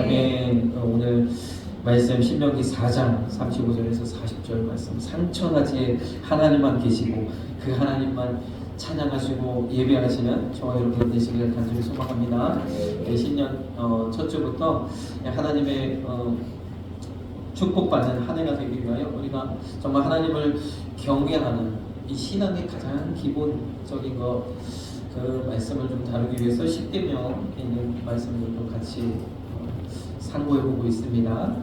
아멘. 오늘 말씀 신명기 4장 35절에서 40절 말씀, 상천하지에 하나님만 계시고 그 하나님만 찬양하시고 예배하시는 저와 여러분 되시기를 간절히 소망합니다. 신년 첫 주부터 하나님의 축복받는 한 해가 되기 위하여 우리가 정말 하나님을 경외하는 이 신앙의 가장 기본적인 그 말씀을 좀 다루기 위해서 10계명에 있는 말씀들도 같이 상고해보고 있습니다.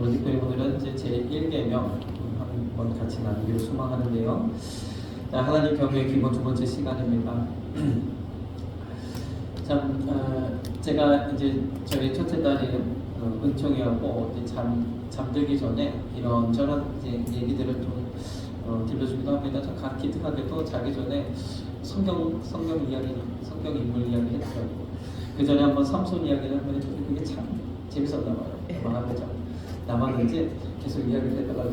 특별히 오늘은 이제 제1계명 한번 같이 나누기를 소망하는데요. 하나님 경외의 기본 두 번째 시간입니다. 제가 이제 저희 첫째 딸이 은총이하고 이제 잠들기 전에 이런저런 이제 얘기들을 좀 들려주기도 합니다. 저 기특하게도 자기 전에 성경 이야기, 성경 인물 이야기 했어요. 그 전에 한번 삼손 이야기를 한번 했는데 그게 참 재밌었나 봐요. 망하죠. 나만 이제 계속 이야기를 했다가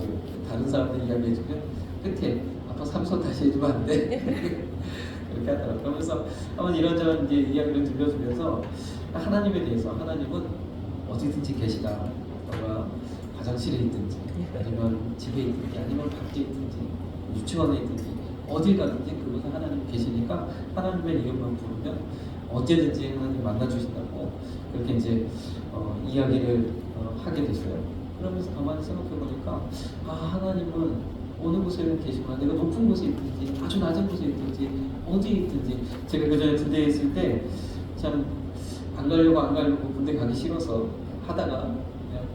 다른 사람들 이야기 해주면 끝에 아빠 삼손 다시 해주면 안 돼? 그렇게 하더라고요. 그러면서 한번 이런저런 이제 이야기를 들려주면서 하나님에 대해서, 하나님은 어디든지 계시다. 너가 화장실에 있든지 아니면 집에 있든지 아니면 밖에 있든지 유치원에 있든지 어딜 가든지 그곳에 하나님 계시니까 하나님의 이름만 부르면 언제든지 하나님 만나주신다고 그렇게 이제 이야기를 하게 됐어요. 그러면서 가만히 생각해 보니까 하나님은 어느 곳에 계시구나. 내가 높은 곳에 있든지 아주 낮은 곳에 있든지 어디에 있든지. 제가 그 전에 군대에 있을 때 참 안 가려고 군대 가기 싫어서 하다가 그냥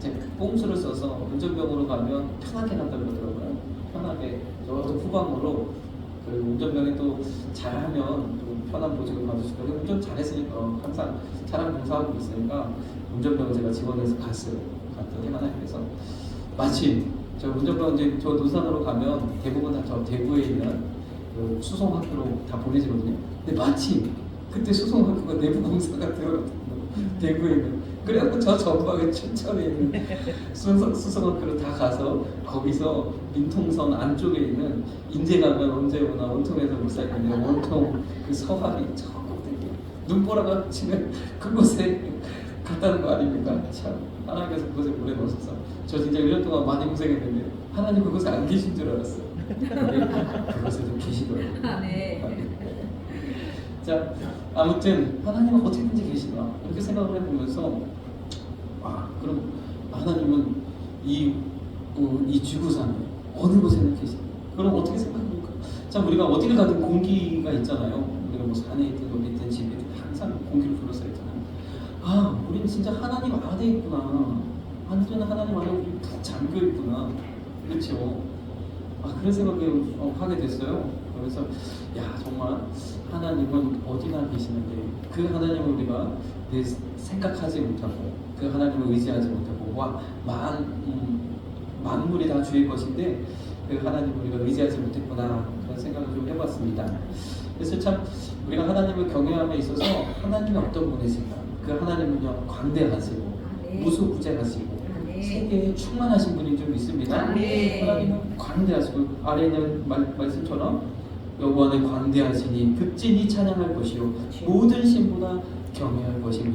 제가 꼼수를 써서 운전병으로 가면 편하게 간다고 그러더라고요. 편하게 저 후방으로 그 운전병이 또 잘하면 또 편한 보직을 받으실 거예요. 운전 잘했으니까 항상 차량 공사하고 있으니까 운전병을 제가 지원해서 갔어요. 갔더니 하나님께서 마침 저 운전병 이제 저 노산으로 가면 대부분 다 저 대구에 있는 그 수송학교로 다 보내지거든요. 근데 마침 그때 수송학교가 내부 공사가 되어가지고 대구에 있는, 그래갖고 저 전방에 춘천에 있는 수송학교로 다 가서 거기서 민통선 안쪽에 있는 인제 가면 언제 오나 원통에서 못 살겠네. 원통 그 서합이 저 꼭대기 눈보라가 치면 그곳에 갔다는 거 아닙니까? 참 하나님께서 그곳에 보내놓으셔서 저 진짜 1년 동안 많이 고생했는데 하나님 그곳에 안 계신 줄 알았어요. 근데 그곳에도 계시더라고요. 네. 자, 아무튼 하나님은 어디든지 계시나 이렇게 생각을 해보면서 그럼 하나님은 이 지구상에 어느 곳에는 계시나? 그럼 어떻게 생각합니까? 참 우리가 어디를 가든 공기가 있잖아요. 우리가 뭐 산에 있든 어디 있든 집에 있든 항상 공기를 불러서 있잖아요. 우리는 진짜 하나님 안에 있구나. 완전 하나님 안에 우리 푹 잠겨 있구나. 그렇죠? 그런 생각을 하게 됐어요. 그래서 정말 하나님은 어디나 계시는데 그 하나님을 우리가 생각하지 못하고 그 하나님을 의지하지 못하고 만물이 다 주의 것인데 그 하나님을 우리가 의지하지 못했구나 그런 생각을 좀 해봤습니다. 그래서 참 우리가 하나님을 경외함에 있어서 하나님이 어떤 분이신가? 그 하나님은요 광대하시고 무소부재하시고 세계에 충만하신 분이 좀 있습니다. 하나님은 광대하시고 아래에 있는 말씀처럼 여호와는 광대하시니 극진히 찬양할 것이요 모든 신보다 경외할 것이며.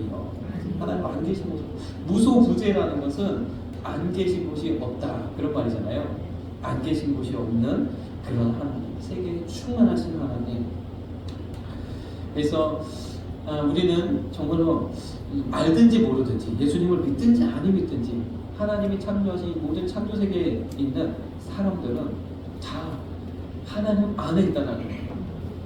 하나님 안 계신 곳, 무소부재라는 것은 안 계신 곳이 없다 그런 말이잖아요. 안 계신 곳이 없는 그런 하나님, 세계에 충만하신 하나님. 그래서 우리는 정말로 알든지 모르든지 예수님을 믿든지 아니 믿든지 하나님이 창조하신 모든 창조 세계에 있는 사람들은 다 하나님 안에 있다는 거예요.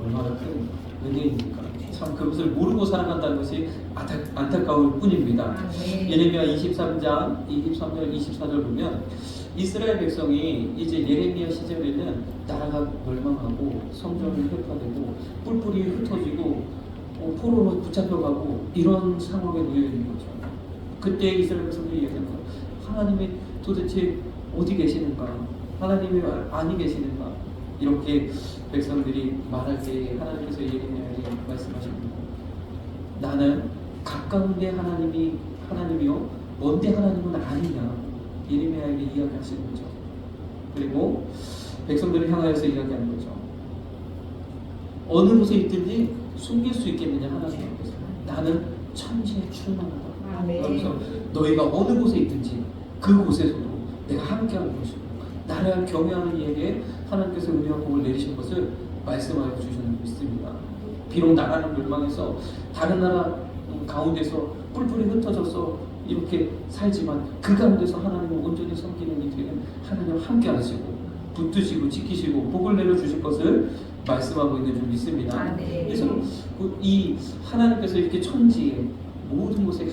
얼마나 큰 은혜입니까? 참 그것을 모르고 살아간다는 것이 안타까울 뿐입니다. 예레미야 23장 23절 24절 보면 이스라엘 백성이 이제 예레미야 시절에는 나라가 멸망하고 성전이 회파되고 뿔뿔이 흩어지고 포로로 붙잡혀가고 이런 상황에 놓여 있는 거죠. 그때 이스라엘 백성들이 얘기하는 거예요. 하나님이 도대체 어디 계시는가? 하나님이 아니 계시는가? 이렇게 백성들이 말할 때 하나님께서 예레미야에게 말씀하십니다. 나는 가까운데 하나님이요 먼데 하나님은 아니냐? 예레미야에게 이야기하시는 거죠. 그리고 백성들을 향하여서 이야기하는 거죠. 어느 곳에 있든지 숨길 수 있겠느냐 하나님 앞에서. 나는 천지에 충만하다. 아멘. 그래서 너희가 어느 곳에 있든지 그곳에서도 내가 함께하는 것이고 나를 경외하는 이에게 하나님께서 은혜와 복을 내리실 것을 말씀하여 주시는 믿습니다. 비록 나라는 멸망해서 다른 나라 가운데서 뿔뿔이 흩어져서 이렇게 살지만 그 가운데서 하나님을 온전히 섬기는 이들에게 하나님을 함께 하시고 붙드시고 지키시고 복을 내려주실 것을 말씀하고 있는 줄 믿습니다. 그래서 이 하나님께서 이렇게 천지에 모든 곳에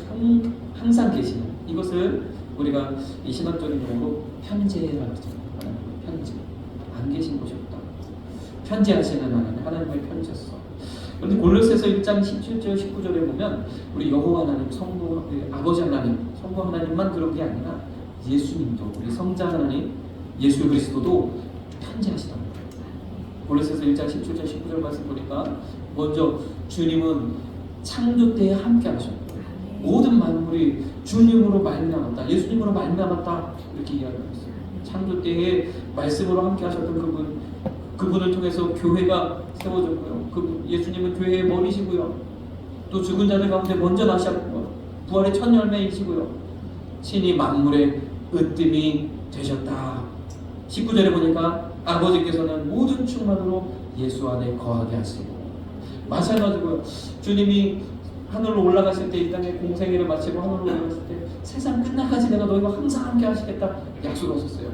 항상 계시는 이것을 우리가 이 신학적인 용어로 편재라고 하죠. 편재. 안 계신 곳이 없다. 편재하시는 하나님의 편재였어. 그런데 골로새서 1장 17절 19절에 보면 우리 여호와 하나님, 성부 아버지 하나님, 성부 하나님만 그런 게 아니라 예수님도 우리 성자 하나님 예수 그리스도도 편재하시답니다. 골로새서 1장 17절 19절 말씀 보니까 먼저 주님은 창조 때에 함께 하셨고 모든 만물이 주님으로 말미암았다, 예수님으로 말미암았다 이렇게 이야기하고 있어요. 창조 때에 말씀으로 함께 하셨던 그분을 통해서 교회가 세워졌고요. 예수님은 교회의 머리시고요. 또 죽은 자들 가운데 먼저 나셨고요. 부활의 첫 열매이시고요. 신이 만물의 으뜸이 되셨다. 19절에 보니까 아버지께서는 모든 충만으로 예수 안에 거하게 하시고 마찬가지고요. 주님이 하늘로 올라갔을 때 이 땅에 공생애를 마치고 하늘로 올라갔을 때 세상 끝나까지 내가 너희와 항상 함께 하시겠다 약속하셨어요.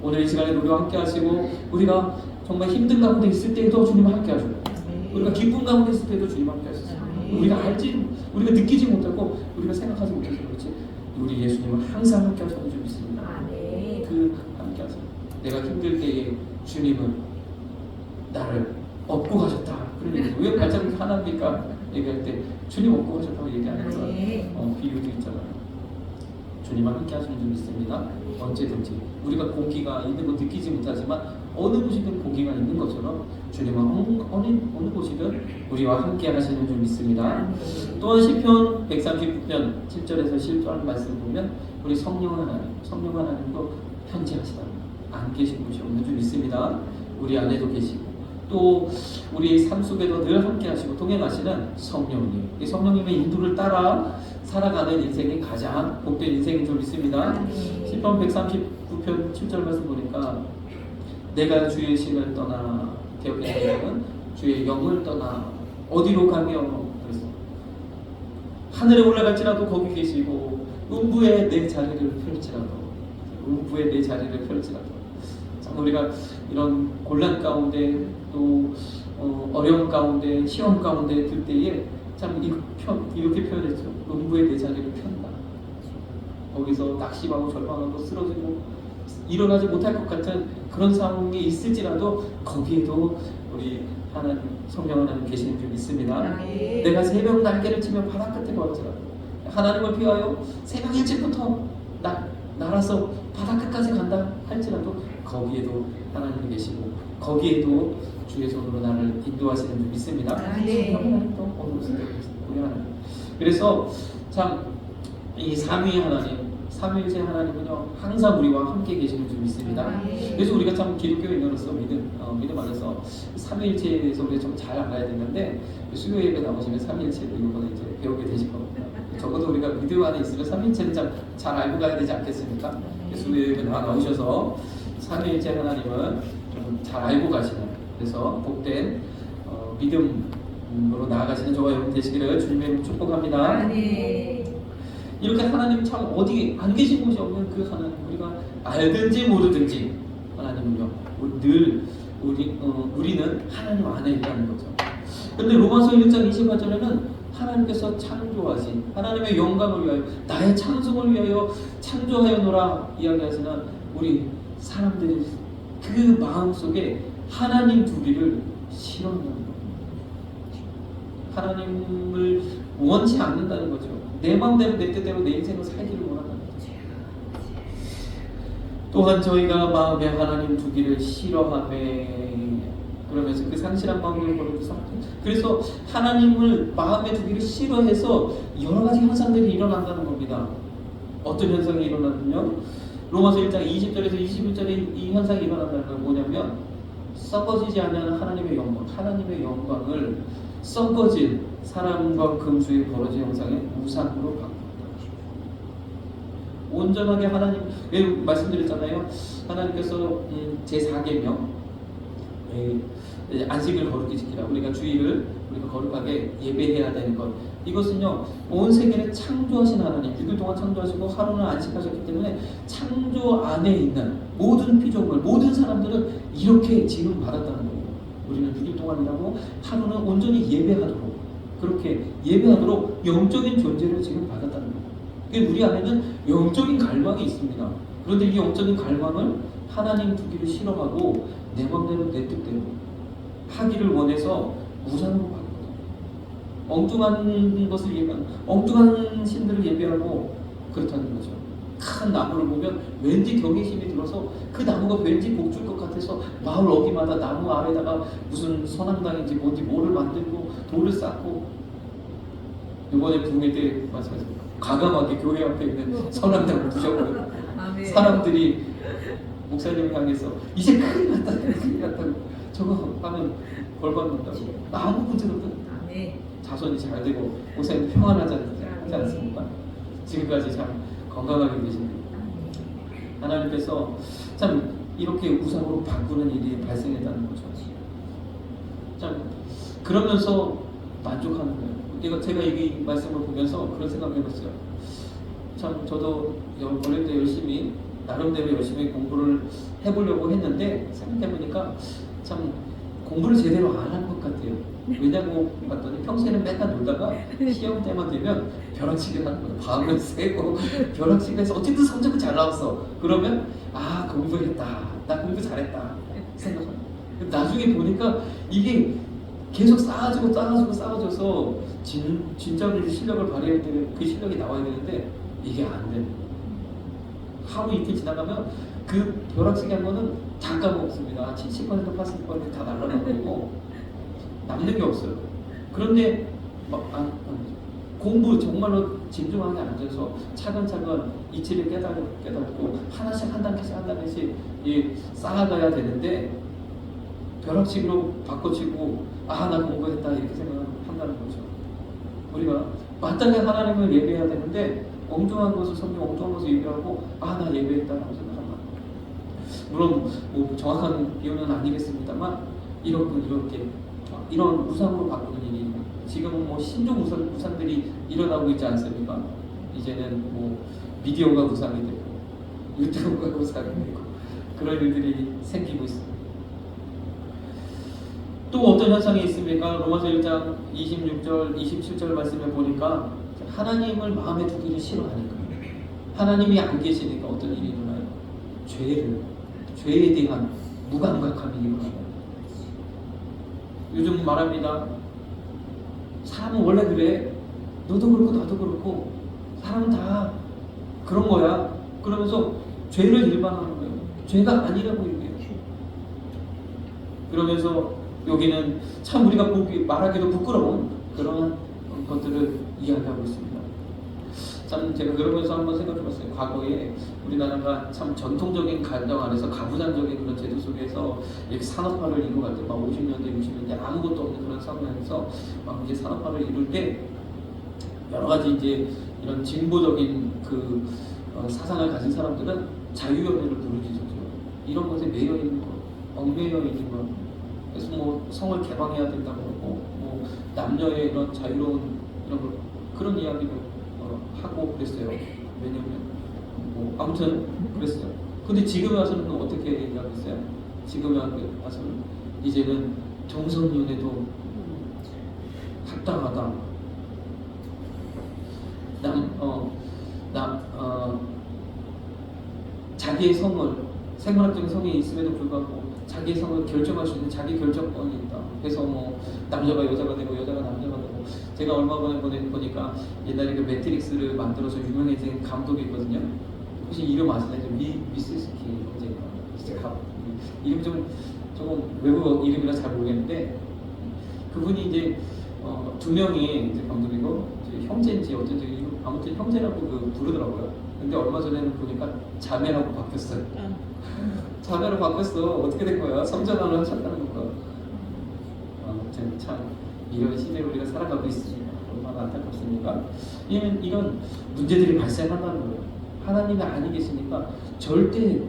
오늘 이 시간에 우리와 함께 하시고 우리가 정말 힘든 가운데 있을 때에도 주님과 함께 하시고 우리가 기쁜 가운데 있을 때도 주님 함께 하셨어요. 우리가 알지, 우리가 느끼지 못하고 우리가 생각하지 못해서 그렇지 우리 예수님은 항상 함께 하셨는 줄 믿습니다. 그 함께 하세요. 내가 힘들 때에 주님은 나를 업고 가셨다. 그런 얘기. 왜 발자국 하나입니까? 얘기할 때 주님 업고 가셨다고 얘기하는 그런 비유도 있잖아요. 주님과 함께 하시는 줄 믿습니다. 언제든지 우리가 공기가 있는 거 느끼지 못하지만 어느 곳이든 공기가 있는 것처럼 주님은 어느 곳이든 우리와 함께 하시는 줄 믿습니다. 또한 시편 139편 7절에서 10절 말씀 보면 우리 성령 하나님도 편지하시다. 안 계신 곳이 없는 줄 믿습니다. 우리 안에도 계시고 또 우리 삶 속에도 늘 함께 하시고 동행하시는 성령님, 이 성령님의 인도를 따라 살아가는 인생이 가장 복된 인생인 줄 믿습니다. 시편 139편 7절 말씀 보니까 내가 주의 신을 떠나 대역에는 주의 영을 떠나 어디로 가며 그래서 하늘에 올라갈지라도 거기 계시고 음부에 내 자리를 펼치라도 참 우리가 이런 곤란 가운데 또 어려운 가운데 시험 가운데 들 때에 참 이렇게 표현했죠. 음부에 내 자리를 편다. 거기서 낙심하고 절망하고 쓰러지고 일어나지 못할 것 같은 그런 상황이 있을지라도 거기에도 우리 하나님, 성령 하나님 계시는 줄 믿습니다. 내가 새벽 날개를 치며 바다 끝에 걸어지라도 하나님을 피하여 새벽 일찍부터 날아서 바다 끝까지 간다 할지라도 거기에도 하나님이 계시고 거기에도 주의 손으로 나를 인도하시는 줄 믿습니다. 하나님도 어느 곳에 우리 하나님. 그래서 참 이 삼위일체 하나님은요 항상 우리와 함께 계시는 줄 믿습니다. 그래서 우리가 참 기독교인으로서 믿음 안에서 삼위일체에서 우리가 좀 잘 알아야 되는데 수요 예배 나오시면 삼위일체를 이번에 이제 배우게 되실 겁니다. 적어도 우리가 믿음 안에 있으면 삼위일체는 잘 알고 가야 되지 않겠습니까? 수요 예배 나오셔서 삼위일체 하나님은 좀 잘 알고 가시는 그래서 복된 믿음으로 나아가시는 저와 여러분 되시기를 주님의 이름으로 축복합니다. 이렇게 하나님 참 어디 안 계신 곳이 없는 그 하나님 우리가 알든지 모르든지 하나님은요 늘 우리는 하나님 안에 있다는 거죠. 그런데 로마서 1장 28절에는 하나님께서 창조하신 하나님의 영광을 위하여 나의 찬송을 위하여 창조하여노라 이야기하시는 우리 사람들이 그 마음속에 하나님 두기를 싫어한다는 거예요. 하나님을 원치 않는다는 거죠. 내 마음대로 내 뜻대로 내 인생을 살기를 원한다는 거죠. 또한 저희가 마음에 하나님 두기를 싫어하매 그러면서 그 상실한 마음을 버려서 그래서 하나님을 마음에 두기를 싫어해서 여러 가지 현상들이 일어난다는 겁니다. 어떤 현상이 일어나면요 로마서 1장 20절에서 21절에 이 현상이 일어난다는 건 뭐냐면 썩어지지 않는 하나님의 영광을 썩어진 사람과 금수의 버러지 형상의 우상으로 바꾼다. 온전하게 하나님, 왜 말씀드렸잖아요. 하나님께서 제4계명 안식을 거룩히 지키라. 우리가 주일을 우리가 거룩하게 예배해야 되는 것. 이것은요, 온 세계를 창조하신 하나님, 6일 동안 창조하시고 하루는 안식하셨기 때문에 창조 안에 있는 모든 피조물, 모든 사람들은 이렇게 지금 받았다는 거예요. 우리는 6일 동안이라고 하루는 온전히 예배하도록, 그렇게 예배하도록 영적인 존재를 지금 받았다는 거예요. 우리 안에는 영적인 갈망이 있습니다. 그런데 이 영적인 갈망을 하나님 두기를 싫어하고 내 맘대로 내 뜻대로 하기를 원해서 우상으로 바꿔요. 엉뚱한 것을 예배하고 엉뚱한 신들을 예배하고 그렇다는 거죠. 큰 나무를 보면 왠지 경외심이 들어서 그 나무가 왠지 복 줄 것 같아서 마을 어귀마다 나무 아래다가 무슨 선앙당인지 뭔지 뭐를 만들고 돌을 쌓고, 이번에 부흥회 때 마찬가지입니다. 과감하게 교회 앞에 있는 선앙당을 부셔버려요. 사람들이 목사님을 향해서 이제 큰일 났다, 큰일 났다고, 저거 하면 벌 받는다고. 아무 문제도 없다. 자손이 잘 되고 목사님 평안하지 않습니까? 지금까지 참 건강하게 계십니다. 하나님께서 참 이렇게 우상으로 바꾸는 일이 발생했다는 거죠. 참 그러면서 만족하는 거예요. 제가 이 말씀을 보면서 그런 생각을 해봤어요. 참 저도 어릴 때 열심히 나름대로 열심히 공부를 해보려고 했는데 생각해보니까 참 공부를 제대로 안 한 것 같아요. 왜냐고 봤더니 평소에는 맨날 놀다가 시험 때만 되면 벼락치기를 하는 거예요. 밤을 새고 벼락치기해서 어쨌든 성적은 잘 나왔어. 그러면 아, 공부했다, 나 공부 잘했다 생각합니다. 나중에 보니까 이게 계속 쌓아져서 진짜로 실력을 발휘할 때는 그 실력이 나와야 되는데 이게 안 되는 거예요. 하루 이틀 지나가면 그 벼락치기 한 거는 다 까먹습니다. 70% 80% 다 날라가고 남는 게 없어요. 그런데 공부 정말로 진중하게 앉아서 차근차근 이치를 깨닫고 하나씩 한 단계씩 쌓아가야 되는데 벼락치기로 바꿔치고 나 공부했다 이렇게 생각한다는 거죠. 우리가 마땅히 하나님을 예배해야 되는데 엉뚱한 것을 성경 엉뚱한 것을 예배하고 나 예배했다라고 생각합니다. 물론 뭐 정확한 비유는 아니겠습니다만 이렇게 이런 우상으로 바꾸는 일이 지금은 뭐 신종 우상들이 일어나고 있지 않습니까? 이제는 뭐 미디어가 우상이 되고 유튜브가 우상이 되고 그런 일들이 생기고 있습니다. 또 어떤 현상이 있습니까? 로마서 1장 26절, 27절 말씀에 보니까 하나님을 마음에 두기를 싫어하니까, 하나님이 안 계시니까 어떤 일이 일어나요? 죄에 대한 무감각함이 일어나요. 요즘 말합니다. 사람은 원래 그래. 너도 그렇고 나도 그렇고 사람은 다 그런 거야. 그러면서 죄를 일반하는 거예요. 죄가 아니라고 얘기해요. 그러면서 여기는 참 우리가 말하기도 부끄러운 그런 것들을 이야기하고 있습니다. 참 제가 그러면서 한번 생각해봤어요. 과거에 우리나라가 참 전통적인 가정 안에서 가부장적인 그런 제도 속에서 이렇게 산업화를 이루어갈 때, 막 50년대, 60년대 아무것도 없는 그런 상황에서 막 이제 산업화를 이룰 때 여러 가지 이제 이런 진보적인 그 사상을 가진 사람들은 자유연애를 부르짖었죠. 이런 것에 매여 있는 거, 얽매여 있는 거. 그래서 뭐 성을 개방해야 된다고 그러고, 뭐 남녀의 이런 자유로운 이런 걸 그런 이야기를 하고 그랬어요. 왜냐면 뭐 아무튼 그랬어요. 근데 지금 와서는 어떻게 얘기하겠어요? 지금 와서는 이제는 동성연애도 합당하다. 자기의 성을, 생물학적인 성이 있음에도 불구하고 자기의 성을 결정할 수 있는 자기 결정권이 있다. 그래서 뭐 남자가 여자가 되고 여자가 남자가 되고, 제가 얼마 전에 보니까 옛날에 그 매트릭스를 만들어서 유명해진 감독이 있거든요. 혹시 이름 아시나요? 미스스키 언제인가? 이름 조금 외국어 이름이라 잘 모르겠는데, 그분이 이제 두 명이 이제 감독이고 이제 형제인지 어쩐지 아무튼 형제라고 부르더라고요. 근데 얼마 전에는 보니까 자매라고 바뀌었어요. 자매로 바뀌었어. 어떻게 된 거야? 성전환을 하셨다는 건가? 아무튼 참 이런 시대에 우리가 살아가고 있습니다. 얼마나 안타깝습니까? 이런 문제들이 발생한다는 거예요. 하나님이 아니 계시니까 절대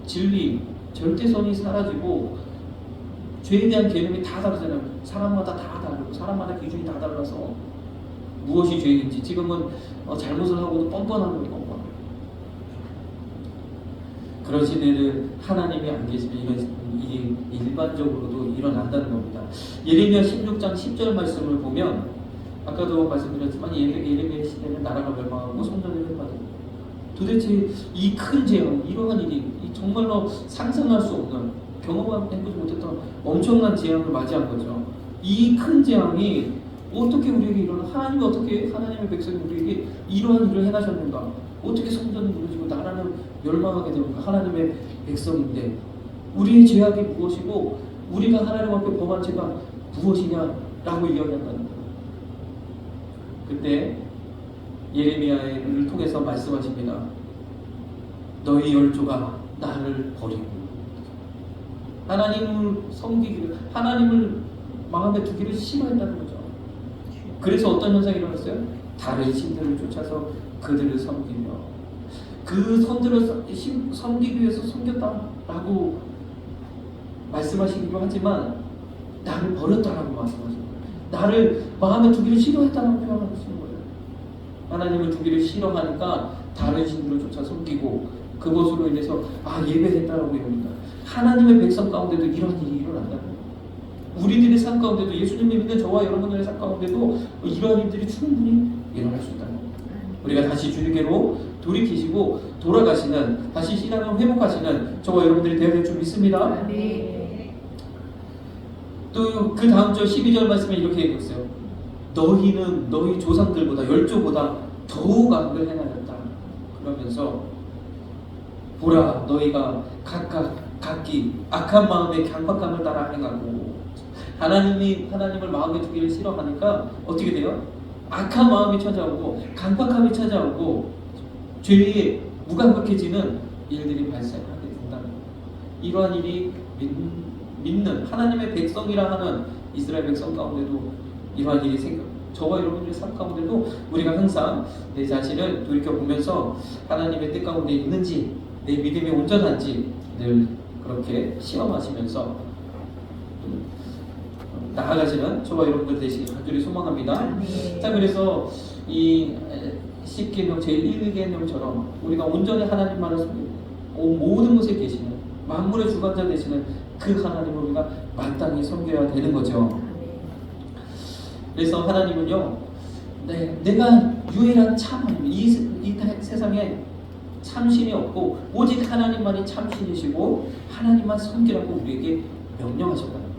진리, 절대선이 사라지고 죄에 대한 개념이 다 다르잖아요. 사람마다 다 다르고 사람마다 기준이 다 달라서 무엇이 죄인지 지금은 잘못을 하고도 뻔뻔한 거예요. 뻔뻔. 그런 시대를 하나님이 안 계시면 이게 일반적으로도 일어난다는 겁니다. 예레미야 16장 10절 말씀을 보면 아까도 말씀드렸지만 예레미야 시대는 나라가 멸망하고 성전이 훼손받고 도대체 이 큰 재앙, 이러한 일이 정말로 상상할 수 없는 경험해보지 못했던 엄청난 재앙을 맞이한 거죠. 이 큰 재앙이 어떻게 우리에게 하나님이 어떻게 하나님의 백성이 우리에게 이러한 일을 행하셨는가? 어떻게 성전이 무너지고 나라는 멸망하게 되는가? 하나님의 백성인데 우리의 죄악이 무엇이고 우리가 하나님 앞에 범한 죄가 무엇이냐라고 이야기한다는 거예요. 그때 예레미야를 통해서 말씀하십니다. 너희 열조가 나를 버리고 하나님을 섬기기를, 하나님을 마음에 두기를 싫어한다는 거죠. 그래서 어떤 현상이 일어났어요? 다른 신들을 쫓아서 그들을 섬기며 그 선들을 섬기기 위해서 섬겼다라고 말씀하시기도 하지만 나를 버렸다라고 말씀하시는 거예요. 나를 마음에 두기를 싫어했다는 표현을 하시는 거예요. 하나님을 두기를 싫어하니까 다른 신들을 쫓아 섬기고 그것으로 인해서 예배했다라고 이럽니다. 하나님의 백성 가운데도 이런 일이 일어난다는 거예요. 우리들의 삶 가운데도 예수님을 믿는 저와 여러분들의 삶 가운데도 이러한 일들이 충분히 일어날 수 있다는 겁니다. 우리가 다시 주님께로 돌이키시고 돌아가시는, 다시 신앙을 회복하시는 저와 여러분들이 되어야 될 줄 믿습니다. 네. 또 그 다음 절 12절 말씀에 이렇게 얘기했어요. 너희는 너희 조상들보다 열조보다 더욱 악을 행하였다. 그러면서 보라 너희가 각기 악한 마음에 강박함을 따라 행하고 하나님을 마음에 두기를 싫어하니까 어떻게 돼요? 악한 마음이 찾아오고 강박함이 찾아오고 죄에 무감각해지는 일들이 발생하게 된다는 거예요. 이러한 일이 믿는 하나님의 백성이라 하는 이스라엘 백성 가운데도 이러한 일이 저와 여러분들의 삶 가운데도 우리가 항상 내 자신을 돌이켜보면서 하나님의 뜻 가운데 있는지 내 믿음이 온전한지 늘 그렇게 시험하시면서 나아가시는 저와 여러분들 되시길 간절히 소망합니다. 네. 자, 그래서 이 10계명 제1계명처럼 우리가 온전히 하나님만을 섬기고 모든 곳에 계시는 만물의 주관자 되시는 그 하나님을 우리가 마땅히 섬겨야 되는 거죠. 그래서 하나님은요, 내가 유일한 참 하나님, 이 세상에 참신이 없고 오직 하나님만이 참신이시고 하나님만 섬기라고 우리에게 명령하셨다는 거예요.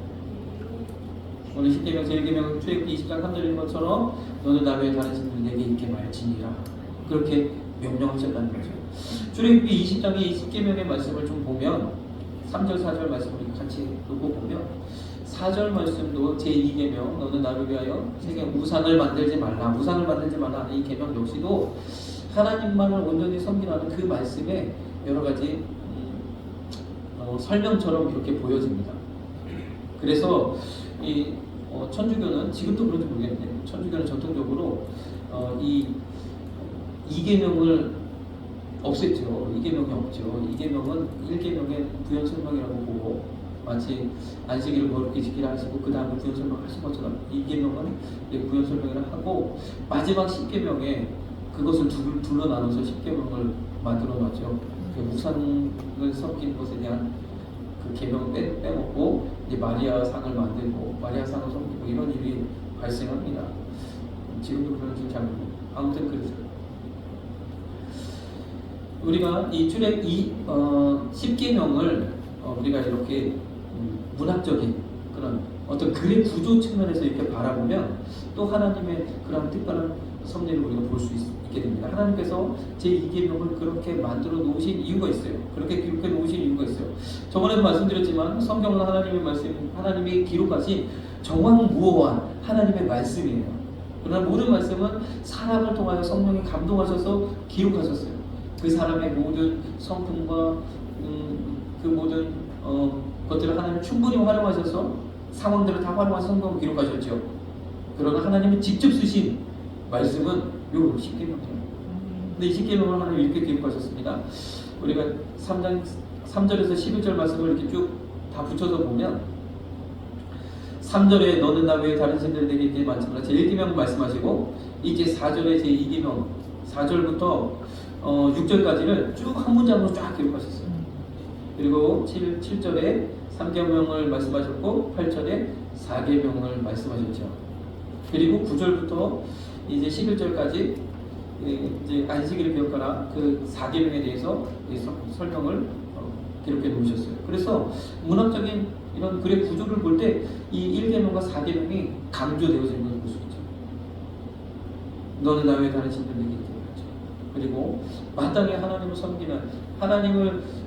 오늘 10계명 제1계명 출애굽기 20장 3절인 것처럼 너는 나 외에 다른 신들 내게 있게 말지니라 그렇게 명령하셨다는 거죠. 출애굽기 20장의 20계명의 말씀을 좀 보면 3절 4절 말씀을 같이 놓고 보면 4절 말씀도 제2계명 너는 나를 위하여 세계 우상을 만들지 말라 이 계명 역시도 하나님만을 온전히 섬기라는 그 말씀에 여러 가지 설명처럼 이렇게 보여집니다. 그래서 이 천주교는 지금도 그런지 모르겠는데 천주교는 전통적으로 이 계명을 없앴죠. 2계명이 없죠. 2계명은 1계명의 부연 설명이라고 보고 마치 안식일을 거룩히 지키라 하시고 그 다음에 부연 설명하신 것처럼 2계명은 부연 설명을 하고 마지막 10계명에 그것을 둘로 나눠서 10계명을 만들어 놨죠. 그 우상을 섬긴 것에 대한 그 계명을 빼먹고 이제 마리아 상을 만들고 마리아 상을 섬기고 이런 일이 발생합니다. 지금도 그런지 잘 모르겠어요. 아무튼 그렇죠. 우리가 이 10계명을 우리가 이렇게 문학적인 그런 어떤 글의 구조 측면에서 이렇게 바라보면 또 하나님의 그런 특별한 섭리를 우리가 볼 수 있게 됩니다. 하나님께서 제2계명을 그렇게 만들어 놓으신 이유가 있어요. 그렇게 기록해 놓으신 이유가 있어요. 저번에도 말씀드렸지만 성경은 하나님의 말씀, 하나님이 기록하신 정확무어한 하나님의 말씀이에요. 그러나 모든 말씀은 사람을 통하여 성령이 감동하셔서 기록하셨어요. 그 사람의 모든 성품과 그 모든 것들을 하나님 충분히 활용하셔서 상황들을 다 활용해서 성경을 기록하셨죠. 그러나 하나님이 직접 쓰신 말씀은 요 10계명이에요. 근데 이 10계명을 하나님 이렇게 기록하셨습니다. 우리가 3장 3절에서 11절 말씀을 이렇게 쭉 다 붙여서 보면 3절에 너는 나 외에 다른 신들을 내게 있지 많지만 제1계명 말씀하시고 이제 4절에 제2계명 4절부터 6절까지를 쭉 한 문장으로 쫙 기록하셨어요. 그리고 7절에 3계명을 말씀하셨고 8절에 4계명을 말씀하셨죠. 그리고 9절부터 이제 11절까지 이제 안식일을 기억하라 그 4계명에 대해서 설명을 기록해 놓으셨어요. 그래서 문학적인 이런 글의 구조를 볼 때 이 1계명과 4계명이 강조되어진 것을 볼 수 있죠. 너는 나 외에 다른 신들을 내게 있지 말자. 그리고 마땅히 하나님을 섬기는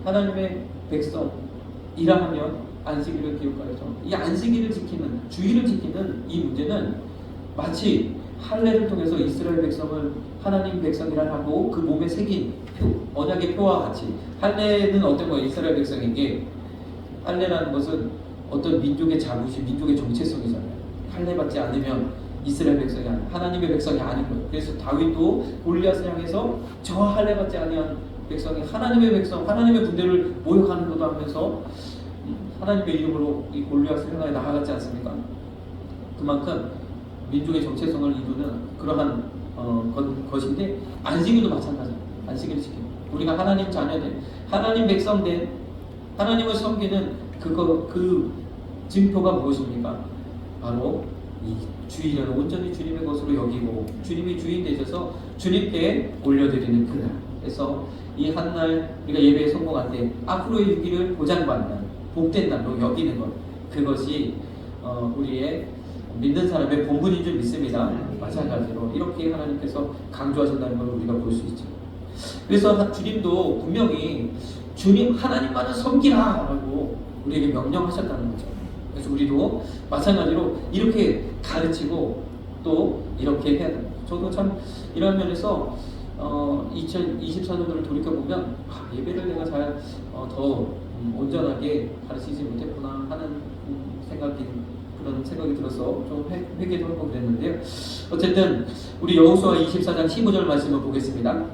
하나님의 백성이라 하면 안식일을 기억하죠. 이 안식일을 지키는 주일을 지키는 이 문제는 마치 할례를 통해서 이스라엘 백성을 하나님 백성이라 하고 그 몸에 새긴 언약의 표와 같이 할례는 어떤 거예요? 이스라엘 백성에게 할례라는 것은 어떤 민족의 자부심, 민족의 정체성이잖아요. 할례 받지 않으면 이스라엘 백성이 아니고 하나님의 백성이 아닌 거예요. 그래서 다윗도 골리앗을 향해서 저 할례 받지 아니한 백성이 하나님의 백성, 하나님의 군대를 모욕하는도다 하면서 하나님의 이름으로 이 골리앗을 향하여 나아갔지 않습니까? 그만큼 민족의 정체성을 이루는 그러한 것인데 안식일도 마찬가지입니다. 안식일을 지키는 우리가 하나님 자녀된 하나님 백성된 하나님을 섬기는 그 증표가 무엇입니까? 바로 이 주일은 온전히 주님의 것으로 여기고 주님이 주인 되셔서 주님께 올려드리는 그날. 그래서 이 한 날 우리가 예배에 성공할 때 앞으로의 유기를 보장받는 복된 날로 여기는 것, 그것이 우리의 믿는 사람의 본분인 줄 믿습니다. 마찬가지로 이렇게 하나님께서 강조하신다는 걸 우리가 볼 수 있죠. 그래서 주님도 분명히 주님 하나님만을 섬기라 라고 우리에게 명령하셨다는 거죠. 그래서 우리도 마찬가지로 이렇게 가르치고 또 이렇게 해야 됩니다. 저도 참 이런 면에서 2024년도를 돌이켜보면 예배를 내가 잘 더 온전하게 가르치지 못했구나 하는 그런 생각이 들어서 좀 회개도 하고 그랬는데요. 어쨌든 우리 여호수아 24장 15절 말씀을 보겠습니다.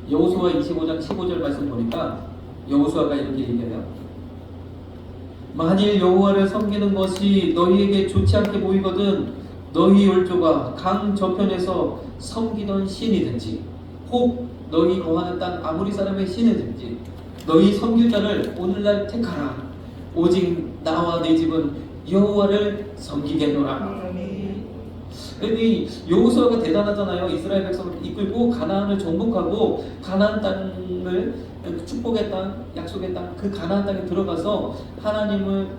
여호수아 25장 15절 말씀 보니까 여호수아가 이렇게 얘기해요. 만일 여호와를 섬기는 것이 너희에게 좋지 않게 보이거든 너희 열조가 강 저편에서 섬기던 신이든지 혹 너희 거하는 땅 아무리 사람의 신이든지 너희 섬길 자를 오늘날 택하라. 오직 나와 내 집은 여호와를 섬기겠노라. 이 여호수아가 대단하잖아요. 이스라엘 백성을 이끌고 가나안을 정복하고 가나안 땅을 축복의 땅, 약속의 땅, 그 가나안 땅에 들어가서 하나님을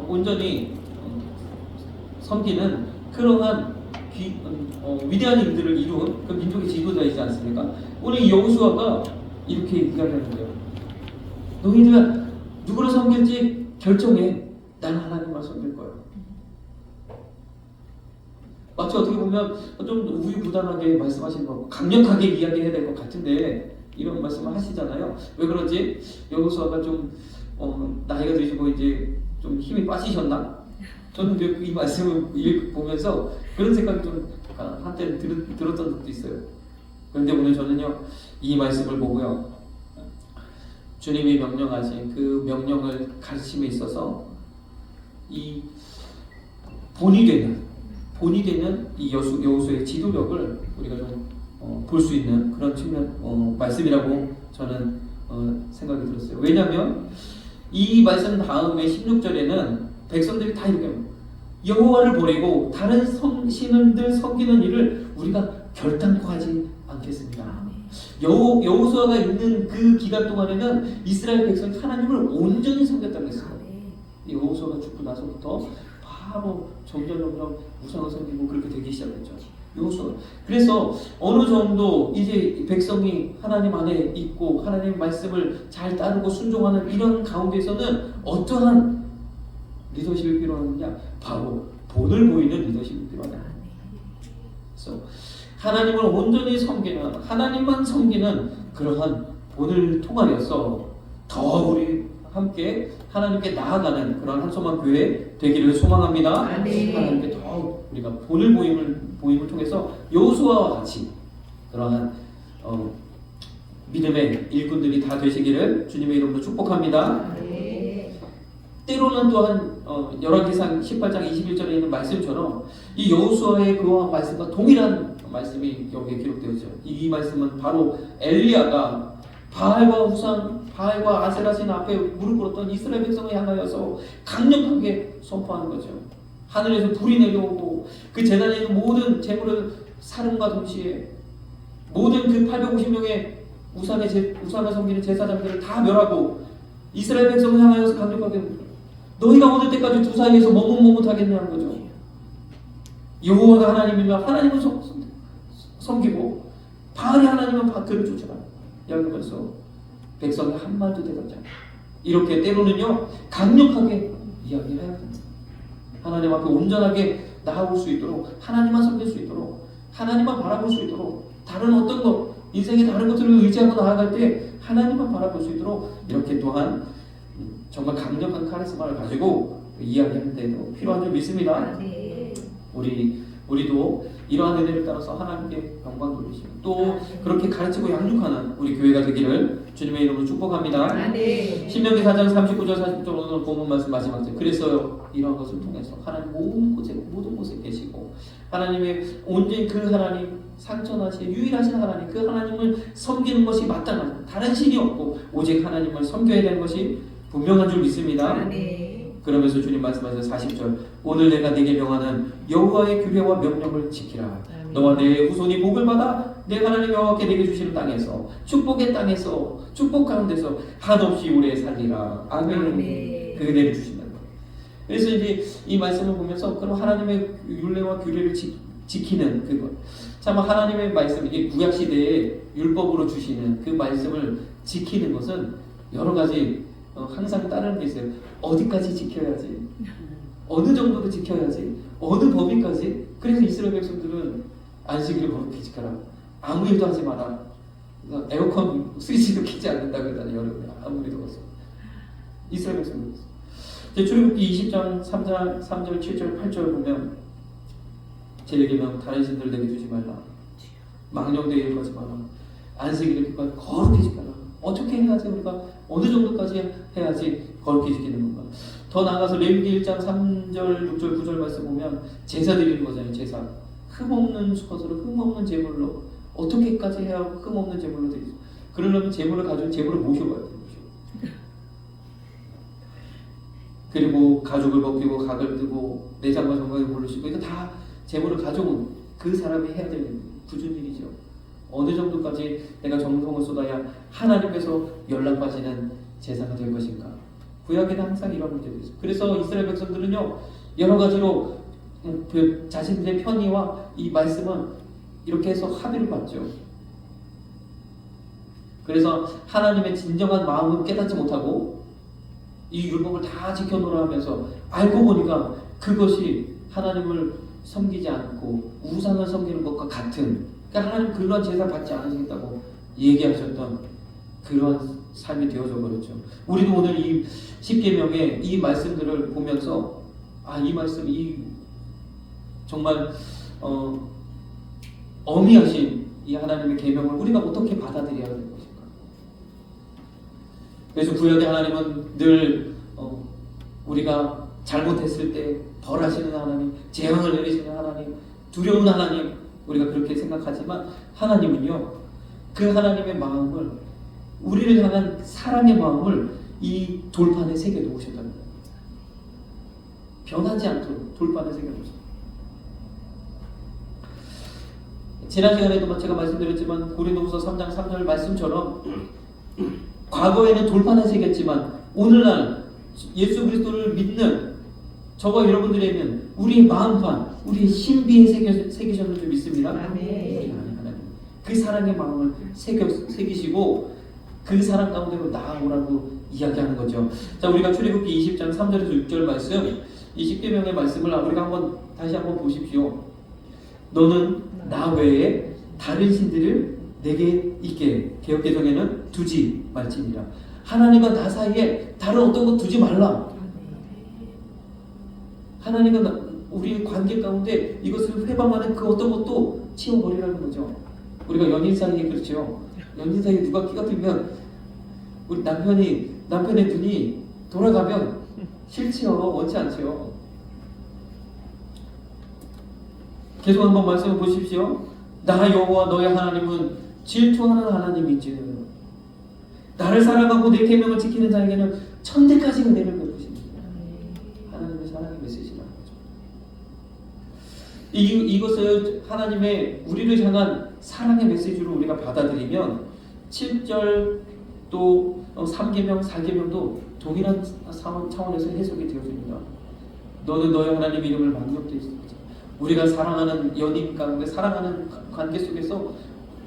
온전히 섬기는 그러한 위대한 일들을 이룬 그 민족의 지도자이지 않습니까? 오늘 이 여호수아가 이렇게 이야기하는 거예요. 너희들 누구를 섬길지 결정해. 나는 하나님만 섬길 거야. 마치 어떻게 보면 좀 우유부단하게 말씀하시는 것 같고 강력하게 이야기해야 될 것 같은데 이런 말씀을 하시잖아요. 왜 그런지 여호수아가 좀 나이가 드시고 이제 좀 힘이 빠지셨나? 저는 이 말씀을 보면서 그런 생각이 좀 한때 들었던 적도 있어요. 그런데 오늘 저는요 이 말씀을 보고요 주님이 명령하신 그 명령을 가르침에 있어서 이 본이 되는 이 여호수아의 지도력을 우리가 좀 볼 수 있는 그런 측면 말씀이라고 저는 생각이 들었어요. 왜냐하면 이 말씀 다음에 16절에는 백성들이 다 이렇게 여호와를 버리고 다른 신을 섬기는 일을 우리가 결단코 하지 않겠습니다. 여호수아가 있는 그 기간 동안에는 이스라엘 백성이 하나님을 온전히 섬겼다고 했어요. 여호수아가 죽고 나서부터 바로 점점 우상을 섬기고 그렇게 되기 시작했죠. 여호수아. 그래서 어느 정도 이제 백성이 하나님 안에 있고 하나님 말씀을 잘 따르고 순종하는 이런 가운데서는 어떠한 리더십이 필요하느냐? 바로 본을 보이는 리더십이 필요하다. 그래서 하나님을 온전히 섬기는 하나님만 섬기는 그러한 본을 통하여서 더 우리 함께 하나님께 나아가는 그런 한소만 교회 되기를 소망합니다. 하나님께 더 우리가 본을 보임을 통해서 여호수아와 같이 그러한 믿음의 일꾼들이 다 되시기를 주님의 이름으로 축복합니다. 때로는 또한 열왕기상 18장 21절에 있는 말씀처럼 이 여호수아의 그와 말씀과 동일한 말씀이 여기에 기록되어 있죠. 이 말씀은 바로 엘리야가 바알과 아세라신 앞에 무릎 꿇었던 이스라엘 백성을 향하여서 강력하게 선포하는 거죠. 하늘에서 불이 내려오고 그 제단에 있는 모든 재물을 사름과 동시에 모든 그 850명의 우상을 섬기는 제사장들을 다 멸하고 이스라엘 백성을 향하여서 강력하게 너희가 오늘 때까지 두 사이에서 머뭇머뭇하겠냐는 거죠. 여호와가 하나님이면 하나님을 섬기고 바알이 하나님은 그를 쫓아라. 여기면서 백성이 한 말도 대답지 않아. 이렇게 때로는요 강력하게 이야기해야 됩니다. 하나님 앞에 온전하게 나아올 수 있도록 하나님만 섬길 수 있도록 하나님만 바라볼 수 있도록 다른 어떤 것 인생의 다른 것들을 의지하고 나아갈 때 하나님만 바라볼 수 있도록 이렇게 또한 정말 강력한 카리스마를 가지고 이야기하는 데도 필요한 줄 믿습니다. 우리도 이러한 은혜를 따라서 하나님께 영광 돌리시고 또 그렇게 가르치고 양육하는 우리 교회가 되기를 주님의 이름으로 축복합니다. 신명기 4장 39절 40절 오늘 본문 말씀 마지막 절. 그래서 이러한 것을 통해서 하나님 모든 곳에 계시고 하나님의 온전히 그 하나님 상천하신 유일하신 하나님 그 하나님을 섬기는 것이 마땅하다. 다른 신이 없고 오직 하나님을 섬겨야 되는 것이 분명한 줄 믿습니다. 그러면서 주님 말씀하셔서 40절 오늘 내가 네게 명하는 여호와의 규례와 명령을 지키라. 너와 내 후손이 복을 받아 내 하나님 여호와께 내게 주시는 땅에서 축복의 땅에서 축복 가운데서 한없이 오래 살리라. 아멘. 그 은혜를 주신다. 그래서 이제 이 말씀을 보면서 그럼 하나님의 율례와 규례를 지키는 그것 참 하나님의 말씀 이게 구약 시대에 율법으로 주시는 그 말씀을 지키는 것은 여러 가지 항상 따르는 게 있어요. 어디까지 지켜야지? 어느 정도도 지켜야지? 어느 범위까지? 그래서 이스라엘 백성들은 안식일을 거룩히 지켜라. 아무 일도 하지 마라. 에어컨 스위치도 켜지 않는다고 그러잖아요. 여름에 아무리 더워서. 이스라엘 백성들. 출애굽기 20장 3절, 7절, 8절 보면 제에게는 다른 신들 내게 주지 말라. 망령되게 하지 마라. 안식일을 거룩히 지켜라. 어떻게 해야지 우리가 어느 정도까지 해야지 거룩히 지키는 건가? 더 나아가서 레위기 1장 3절, 6절, 9절 말씀 보면 제사 드리는 거잖아요. 제사. 흠없는 것으로 흠없는 제물로 어떻게까지 해야 흠없는 제물로 드리죠? 그러려면 제물을 가지고 제물을 모셔가야 돼요. 그리고 가죽을 벗기고 각을 뜨고 내장과 정강을 부르시고 이거 다 제물을 가져온 그 사람이 해야 되는 굳은 일이죠. 어느 정도까지 내가 정성을 쏟아야 하나님께서 연락받는 제사가 될 것인가? 구약에는 항상 이런 문제도 있어요. 그래서 이스라엘 백성들은요 여러 가지로 자신들의 편의와 이 말씀은 이렇게 해서 합의를 받죠. 그래서 하나님의 진정한 마음은 깨닫지 못하고 이 율법을 다 지켜놓으라 하면서 알고 보니까 그것이 하나님을 섬기지 않고 우상을 섬기는 것과 같은 그러니까 하나님 그러한 제사 받지 않으시겠다고 얘기하셨던 그러한 삶이 되어져 버렸죠. 우리도 오늘 이 십계명의 이 말씀들을 보면서 이 말씀 이 정말 어미하신 이 하나님의 계명을 우리가 어떻게 받아들여야 될 것인가? 그래서 구약의 하나님은 늘 우리가 잘못했을 때 벌하시는 하나님, 재앙을 내리시는 하나님, 두려운 하나님 우리가 그렇게 생각하지만 하나님은요 그 하나님의 마음을 우리를 향한 사랑의 마음을 이 돌판에 새겨 놓으셨다는 거예요. 변하지 않도록 돌판에 새겨 놓으셨다. 지난 시간에도 제가 말씀드렸지만 고린도후서 3장 3절 말씀처럼 과거에는 돌판에 새겼지만 오늘날 예수 그리스도를 믿는 저와 여러분들에게는 우리의 마음판, 우리의 신비에 새기셨는 줄 믿습니다. 아멘. 그 사랑의 마음을 새기시고 그 사랑 가운데로 나아오라고 이야기하는 거죠. 자, 우리가 출애굽기 20장 3절에서 6절 말씀, 이 십계명의 말씀을 우리가 다시 한번 보십시오. 너는 나 외에 다른 신들을 내게 있게 개역개정에는 두지 말지니라. 하나님과 나 사이에 다른 어떤 것 두지 말라. 하나님과 우리 관계 가운데 이것을 회방하는 그 어떤 것도 치워버리라는 거죠. 우리가 연인 사이에 그렇죠. 연인 사이에 누가 끼가 들면 우리 남편의 눈이 돌아가면 싫지요. 원치 않지요. 계속 한번 말씀해 보십시오. 나 여호와 너의 하나님은 질투하는 하나님이지. 나를 사랑하고 내 계명을 지키는 자에게는 천대까지 은혜를 베푸십니다. 하나님의 사랑의 메시지라는 거죠. 이것을 하나님의 우리를 향한 사랑의 메시지로 우리가 받아들이면 7절 또 3계명, 4계명도 동일한 차원에서 해석이 되어집니다. 너는 너의 하나님 이름을 망령되이 있습니다. 우리가 사랑하는 연인 가운데 사랑하는 관계 속에서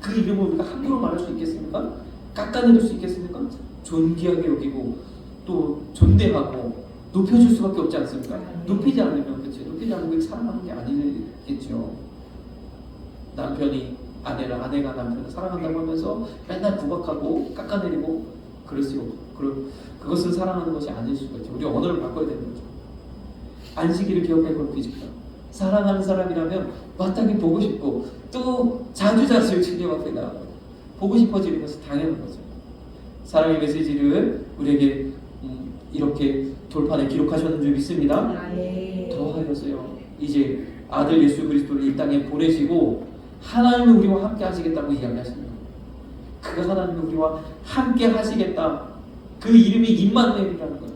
그 이름을 우리가 함부로 말할 수 있겠습니까? 깎아내릴 수 있겠습니까? 존귀하게 여기고 또 존대하고 높여줄 수밖에 없지 않습니까? 높이지 않으면 그렇지. 높이지 않으면 사랑하는 게 아니겠죠. 남편이 아내가 남편을 사랑한다고 하면서 맨날 구박하고 깎아내리고 그럴수록 그것은 사랑하는 것이 아닐 수가 있죠. 우리 언어를 바꿔야 되는 거죠. 안식일을 기억해 볼 것입니다. 사랑하는 사람이라면 마땅히 보고 싶고 또 자주자주 주님 앞에 나가고 보고 싶어지는 것은 당연한 거죠. 사랑의 메시지를 우리에게 이렇게 돌판에 기록하셨는 줄 믿습니다. 더하여서요. 이제 아들 예수 그리스도를 이 땅에 보내시고 하나님이 우리와 함께 하시겠다고 이야기하십니다. 그가 하나님이 우리와 함께 하시겠다. 그 이름이 임마누엘이라는 거예요.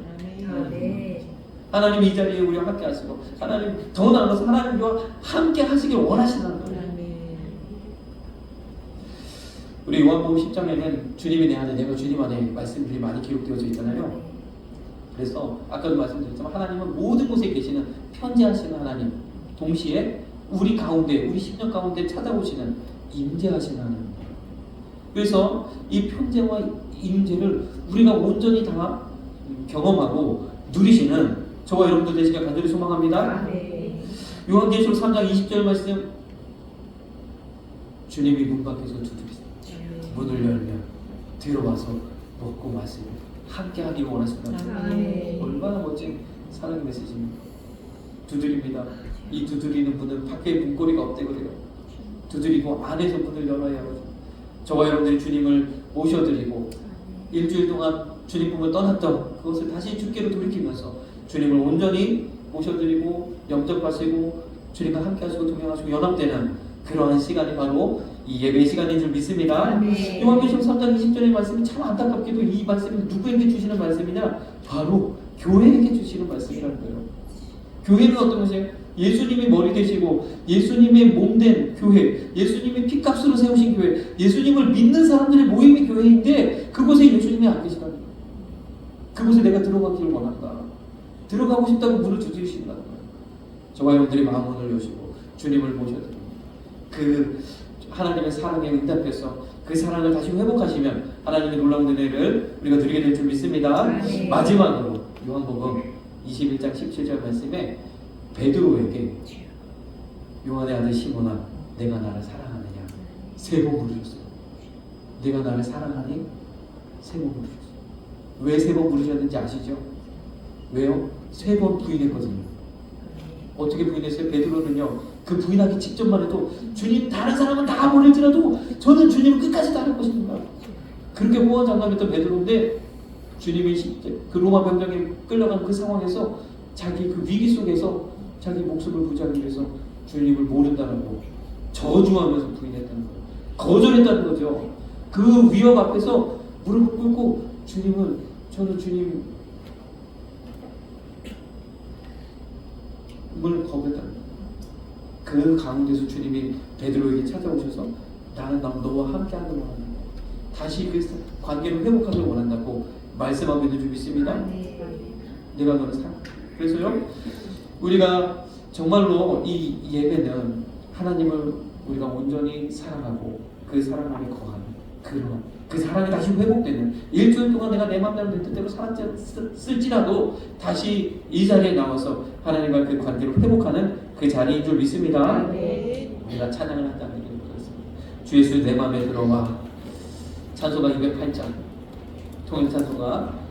하나님이 이 자리에 우리와 함께 하시고 하나님 더 나은 것은 하나님 우리와 함께 하시길 원하신다는 거예요. 우리 요한복음 10장에는 주님이 내 안에 내가 주님 안에 말씀들이 많이 기록되어져 있잖아요. 그래서 아까도 말씀드렸지만 하나님은 모든 곳에 계시는 편지하시는 하나님, 동시에 우리 가운데 우리 심령 가운데 찾아오시는 임재하시는 하나님. 그래서 이 편재와 임재를 우리가 온전히 다 경험하고 누리시는 저와 여러분들 되시길 간절히 소망합니다. 요한계시록 3장 20절 말씀, 주님이 문 밖에서 두드리시다. 문을 열면 들어와서 먹고 마시고 함께 하기를 원하신다. 얼마나 멋진 사랑의 메시지입니까? 두드립니다. 이 두드리는 분은 밖에 문고리가 없대 그래요. 두드리고 안에서 문을 열어야 하거든요. 저와 여러분들이 주님을 모셔드리고 일주일 동안 주님 품을 떠났던 그것을 다시 주께로 돌이키면서 주님을 온전히 모셔드리고 영접하시고 주님과 함께 하시고 동행하시고 연합되는 그러한 시간이 바로 이 예배 시간인 줄 믿습니다. 요한계시록 3장 20절의 말씀이 참 안타깝게도 이 말씀이 누구에게 주시는 말씀이냐? 바로 교회에게 주시는 말씀이라는 거예요. 교회는 어떤 것이에요? 예수님이 머리 되시고 예수님의 몸된 교회, 예수님이 피값으로 세우신 교회, 예수님을 믿는 사람들의 모임이 교회인데 그곳에 예수님이 안 계시다는 거예요. 그곳에 내가 들어가기를 원한다. 들어가고 싶다고 문을 두드리신다는 거예요. 저와 여러분들이 마음을 여시고 주님을 모셔드리고 그 하나님의 사랑에 응답해서 그 사랑을 다시 회복하시면 하나님의 놀라운 은혜를 우리가 누리게 될 줄 믿습니다. 마지막으로 요한복음 21장 17절 말씀에 베드로에게 요한의 아들 시몬아 내가 나를 사랑하느냐 세 번 물으셨어요. 내가 나를 사랑하니? 세 번 물으셨어요. 왜 세 번 물으셨는지 아시죠? 왜요? 세 번 부인했거든요. 어떻게 부인했어요? 베드로는요 그 부인하기 직전만 해도 주님 다른 사람은 다 버릴지라도 저는 주님을 끝까지 따를 것입니다. 그렇게 호언장담했던 베드로인데 주님이 그 로마 병정에 끌려간 그 상황에서 자기 그 위기 속에서 자기 목숨을 부지하기 위해서 주님을 모른다라고 저주하면서 부인했다는 거예요. 거절했다는 거죠. 그 위협 앞에서 무릎을 꿇고 저는 주님을 거부했다는 거예요. 그 가운데서 주님이 베드로에게 찾아오셔서 나는 너와 함께하는 원한다. 다시 그 관계를 회복하길 원한다고 말씀하고 있는 줄 믿습니다. 내가 너를 사랑한다. 그래서요 우리가 정말로 이 예배는 하나님을 우리가 온전히 사랑하고 그 사랑 안에 거하는 그런 그 사랑이 다시 회복되는 일주일 동안 내가 내 맘대로 내 뜻대로 살았을지라도 다시 이 자리에 나와서 하나님과 그 관계를 회복하는 그 자리인 줄 믿습니다. 우리가 찬양을 한다는 얘기를 들었습니다. 주 예수 내 맘에 들어와 찬송가 208장 통일 찬송가